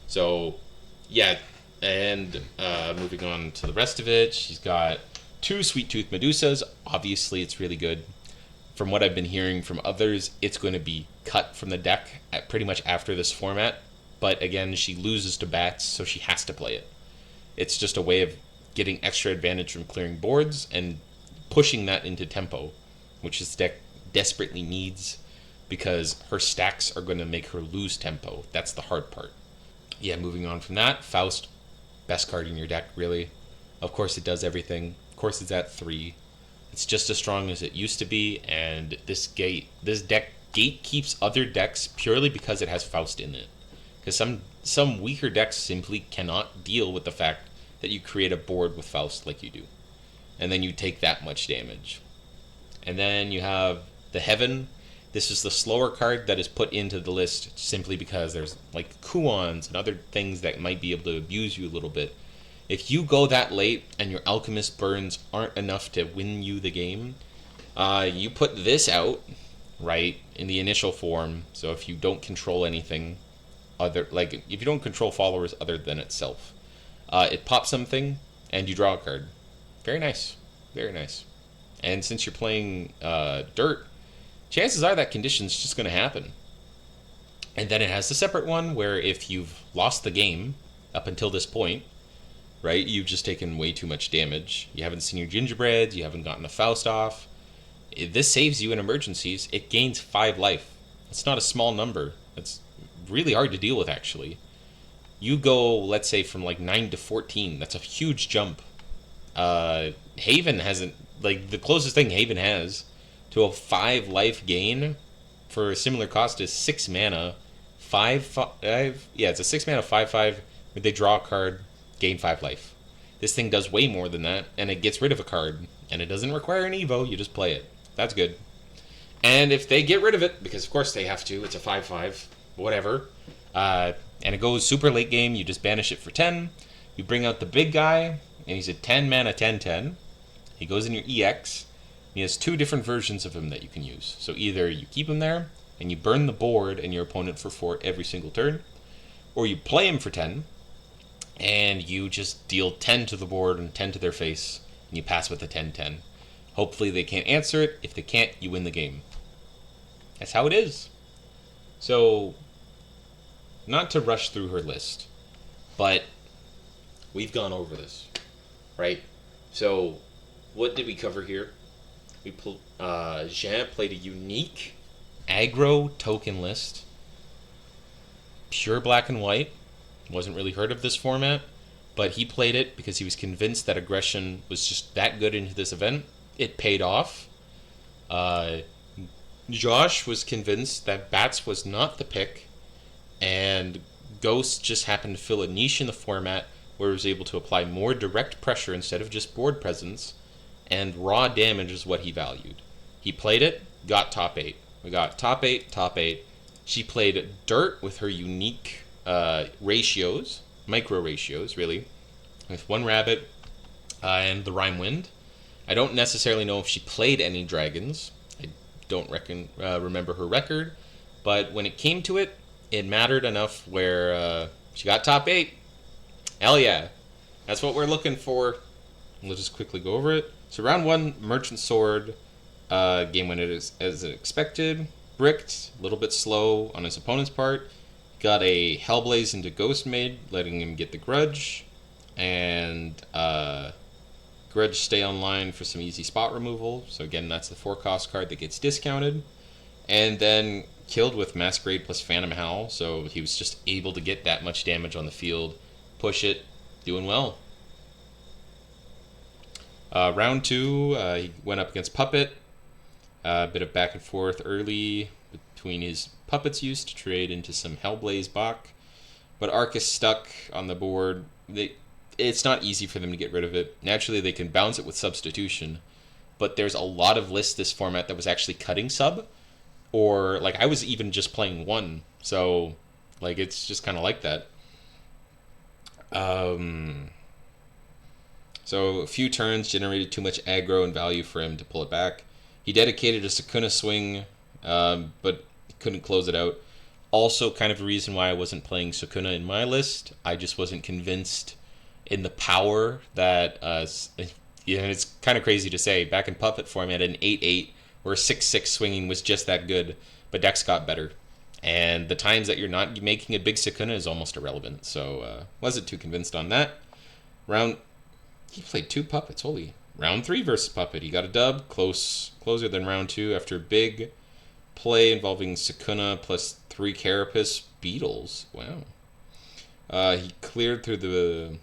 So, yeah. And moving on to the rest of it, she's got 2 Sweet Tooth Medusas. Obviously, it's really good. From what I've been hearing from others, it's going to be cut from the deck at pretty much after this format. But again, she loses to Bats, so she has to play it. It's just a way of getting extra advantage from clearing boards and pushing that into tempo, which this deck desperately needs, because her stacks are going to make her lose tempo. That's the hard part. Yeah, moving on from that, Faust, best card in your deck, really. Of course, it does everything. Of course, it's at 3. It's just as strong as it used to be, and this deck gatekeeps other decks purely because it has Faust in it. Because some weaker decks simply cannot deal with the fact that you create a board with Faust like you do. And then you take that much damage. And then you have the Heaven. This is the slower card that is put into the list simply because there's like Kuons and other things that might be able to abuse you a little bit. If you go that late and your Alchemist burns aren't enough to win you the game, you put this out, right, in the initial form. So if you don't control anything other, like if you don't control followers other than itself, it pops something and you draw a card. Very nice. Very nice. And since you're playing Dirt, chances are that condition's just going to happen. And then it has the separate one where if you've lost the game up until this point, right, you've just taken way too much damage. You haven't seen your gingerbreads, you haven't gotten a Faust off. This saves you in emergencies. It gains 5 life. It's not a small number. It's really hard to deal with, actually. You go, let's say, from like 9 to 14. That's a huge jump. Haven hasn't, like, the closest thing Haven has to a 5 life gain for a similar cost is 6 mana, 5/5. Yeah, it's a 6 mana 5/5. Where they draw a card, gain 5 life. This thing does way more than that, and it gets rid of a card, and it doesn't require an Evo. You just play it. That's good. And if they get rid of it, because of course they have to, it's a 5/5, whatever. And it goes super late game. You just banish it for 10. You bring out the big guy, and he's a 10 mana 10/10. He goes in your EX. He has 2 different versions of him that you can use. So either you keep him there, and you burn the board and your opponent for 4 every single turn, or you play him for 10, and you just deal 10 to the board and 10 to their face, and you pass with a 10-10. Hopefully they can't answer it. If they can't, you win the game. That's how it is. So, not to rush through her list, but we've gone over this, right? So, what did we cover here? Jean played a unique aggro token list. Pure black and white. Wasn't really heard of this format, but he played it because he was convinced that aggression was just that good into this event. It paid off. Josh was convinced that Bats was not the pick, and Ghost just happened to fill a niche in the format where it was able to apply more direct pressure instead of just board presence, and raw damage is what he valued. He played it, got top 8. We got top 8, top 8. She played Dirt with her unique ratios, micro ratios, really, with one rabbit and the Rhyme Wind. I don't necessarily know if she played any dragons. I don't remember her record, but when it came to it, it mattered enough where she got top 8. Hell yeah. That's what we're looking for. We'll just quickly go over it. So round 1, Merchant Sword. Game went as expected. Bricked, a little bit slow on his opponent's part. Got a Hellblaze into Ghost Maid, letting him get the Grudge. And Grudge stay online for some easy spot removal. So again, that's the 4-cost card that gets discounted. And then killed with Masquerade plus Phantom Howl. So he was just able to get that much damage on the field. Push it. Doing well. Round 2, he went up against Puppet. A bit of back and forth early between his Puppet's use to trade into some Hellblaze Bach. But Arcus stuck on the board. It's not easy for them to get rid of it. Naturally, they can bounce it with substitution. But there's a lot of lists this format that was actually cutting sub. Or, like, I was even just playing 1. So, like, it's just kind of like that. So a few turns generated too much aggro and value for him to pull it back. He dedicated a Sakuna swing, but couldn't close it out. Also kind of a reason why I wasn't playing Sakuna in my list. I just wasn't convinced in the power that, it's kind of crazy to say, back in Puppet format, an 8-8 where 6-6 swinging was just that good, but decks got better. And the times that you're not making a big Sakuna is almost irrelevant, so wasn't too convinced on that. He played 2 Puppets, holy. Round 3 versus Puppet. He got a dub, closer than round 2 after a big play involving Sakuna plus 3 Carapace Beetles. Wow. He cleared through the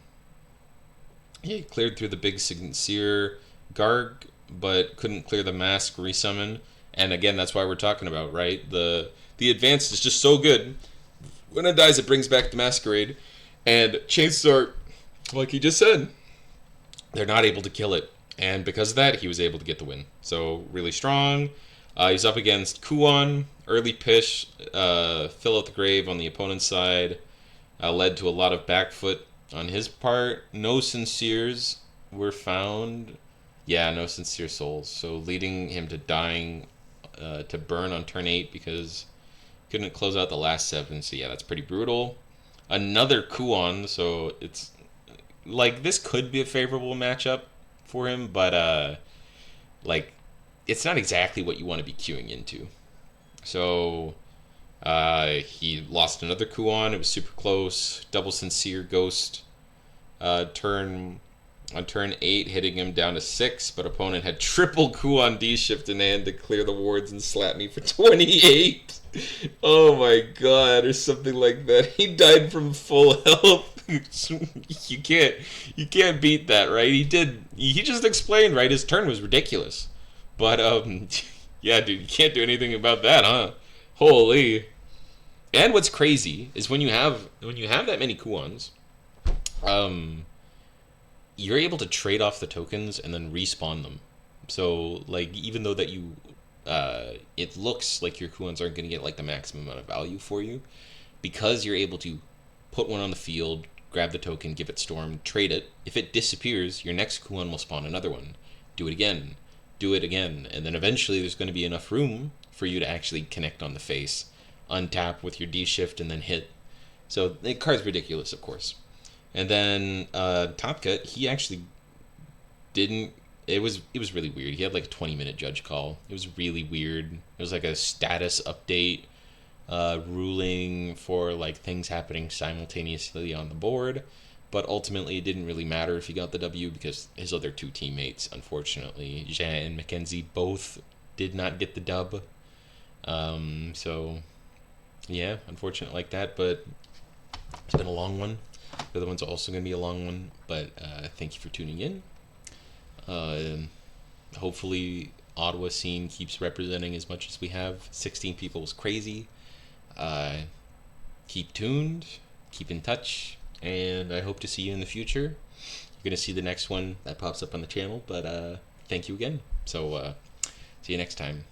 big Sincere Garg, but couldn't clear the Mask Resummon. And again, that's why we're talking about, right? The advance is just so good. When it dies, it brings back the Masquerade. And chances are, like he just said, they're not able to kill it. And because of that, he was able to get the win. So, really strong. He's up against Kuon. Early Pish, fill out the grave on the opponent's side. Led to a lot of back foot on his part. No Sinceres were found. Yeah, no Sincere Souls. So, leading him to dying to burn on turn 8 because couldn't close out the last 7. So, yeah, that's pretty brutal. Another Kuon, so it's like this could be a favorable matchup for him, but like it's not exactly what you want to be queuing into. So he lost another Kuon. It was super close. Double Sincere Ghost on turn 8, hitting him down to 6, but opponent had triple Kuon D-shift in hand to clear the wards and slap me for 28. Oh my god, or something like that. He died from full health. You can't beat that, right? He just explained, right? His turn was ridiculous. But yeah, dude, you can't do anything about that, huh? Holy. And what's crazy is when you have that many Kuons, you're able to trade off the tokens and then respawn them. So like even though that you it looks like your Kuons aren't going to get like the maximum amount of value for you, because you're able to put one on the field, grab the token, give it Storm, trade it. If it disappears, your next Kuon will spawn another one. Do it again, and then eventually there's going to be enough room for you to actually connect on the face, untap with your D-shift, and then hit. So the card's ridiculous, of course. And then Top Cut, he actually didn't. It was really weird. He had like a 20-minute judge call. It was really weird. It was like a status update, ruling for like things happening simultaneously on the board, but ultimately it didn't really matter if he got the W because his other two teammates, unfortunately, Jean and Mackenzie, both did not get the dub. So yeah, unfortunate like that, but it's been a long one. The other one's also going to be a long one, but thank you for tuning in. Hopefully Ottawa scene keeps representing as much as we have. 16 people is crazy. Keep tuned, keep in touch, and I hope to see you in the future. You're going to see the next one that pops up on the channel, but thank you again. So see you next time.